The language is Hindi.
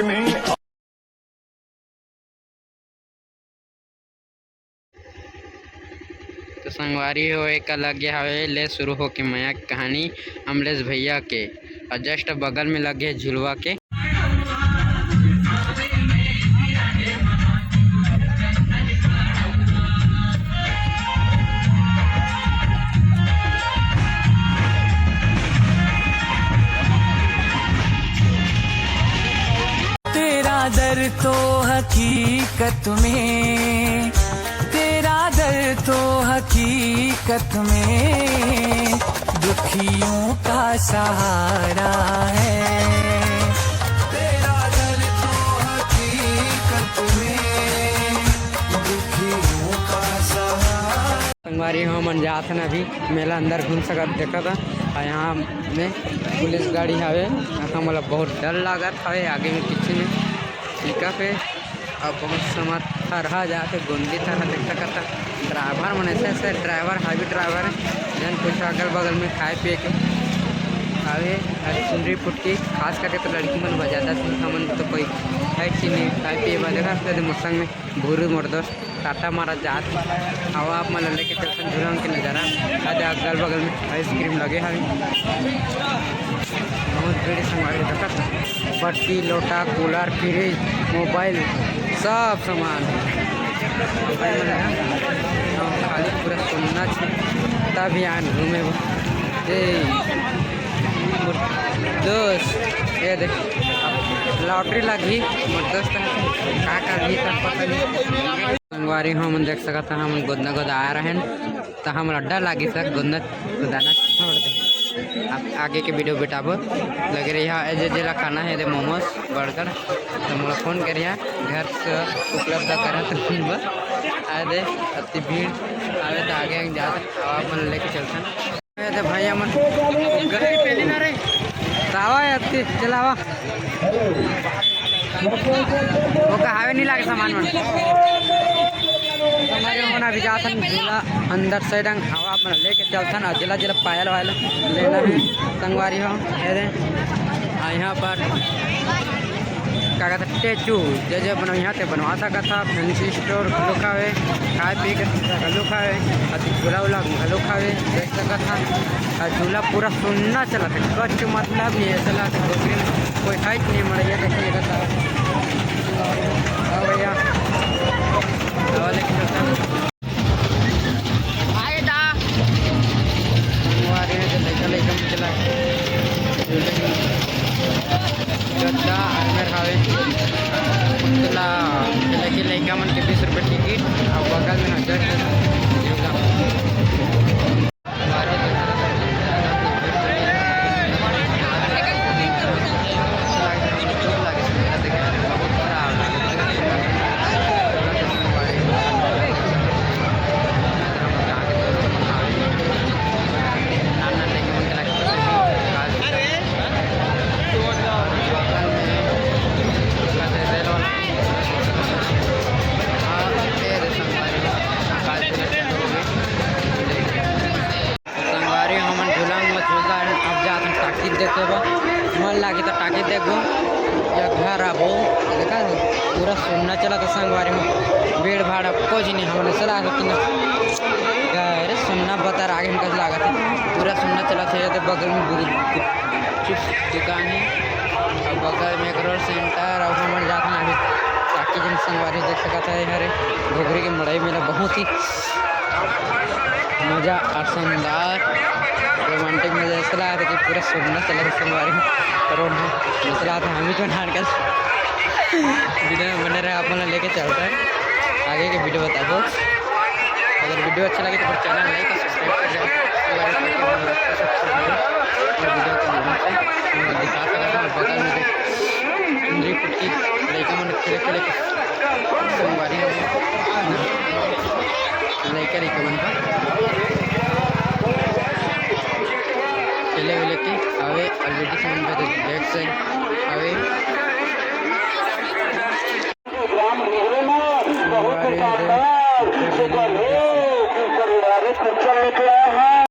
me. तो संगवारी हो एक लगे हवे ले शुरू हो के माया कहानी अमलेश भैया के और जस्ट बगल में लगे झुलवा के। तेरा दर तो हकीकत में, तेरा दर तो हकीकत में दुखियों का सहारा है। तेरा दर तो हकीकत में दुखियों का सहारा। संगवारी हो मन जात न अभी मेला अंदर घूम सकत देखा था और यहाँ में पुलिस गाड़ी हवे। यहाँ मतलब बहुत डर लागत हवे आगे में पीछे में टीका पे और बहुत समय तरह जाके गोंदी तरह देख सकता। ड्राइवर मन ऐसे ड्राइवर हावी ड्राइवर जन कुछ अगल बगल में खाए पिए के हवे चुनरी पुटकी खास करके तो लड़की मन बजाता मन तो कोई है चीज नहीं खाए पिए बजा मौसम में भूरू मोर दोस्त टाटा मारा जात हवा आप मतलब लेके चलते झूलम के नज़ारा आज अगल बगल में आइसक्रीम लगे हवे बहुत भीड़ संभाले देखा बट्टी लोटा कूलर फ्रिज मोबाइल सब सामान खाली पूरा सुनना तब यहाँ घूमे दोस्त ये देख लॉटरी लगी मोर दोस्त का भी पता नहीं। संगवारी हम देख सकते हम गोदना गोदा आ रहे हैं तो हम डर लगी सर गोदना गोदाना छोड़ दे। आप आगे के वीडियो बेटाबो लगे रही है जिला खाना है दे मोमोज बर्गर तो मोला फोन करिए घर से उपलब्ध करा तो आए दे अति भीड़ आए तो आगे जा मन लेके चलते भैया मन पहले ना रे आवा अति चलावा वो कहावे नहीं लागे सामान मन हमारे मन अभी जाथन जिला अंदर साइड हवा अपन लेके चलथन और जिला जिला पायल वायल लेना है संगवारी हो यहाँ पर क्या कहते स्टेचू जो बनो यहाँ से बनवा सका था फैंसी स्टोर लुका हुए खाए पी के लुका हुए और झूला उला लुका हुए देख सका था और झूला पूरा सुनना चला था कच मतलब नहीं ऐसा लगा था डोकरी में कोई हाइट नहीं मर देखिएगा भैया लड़का मन के 20 रुपये टिकट और बगल में 1000 देखते मन लगे तो टाके देखो या घर आबो देखा पूरा सुनना चला तो संगवारी में भीड़ भाड़ कुछ नहीं हमने चला सुनना बता आगे में कैसे लगा था पूरा सुनना चला था तो बगल में दुकान है और बगल में एक रोड सेंटर और हमारे जाते हैं अभी ताकि जन संगवारी देख सकता है हरे घोघरी के मड़ाई मेला बहुत ही मज़ा और शानदार रोमांटिक में ऐसा लगा था कि पूरा सुनना चला था संगवारी रोड में ऐसा लगा था हम ही तो ढांड कर वीडियो में बने रहे आप लोग लेके चलता है आगे के वीडियो बता दो। अगर वीडियो अच्छा लगे तो फिर चैनल लाइक और सब्सक्राइब कर वीडियो को दिखा सकता हूँ बगल में चुनरी पुटकी लड़का मन खेले खेले संगवारी लड़का लड़का मन का खेले वेले के हवे ऑलरेडी समझ में बैक साइड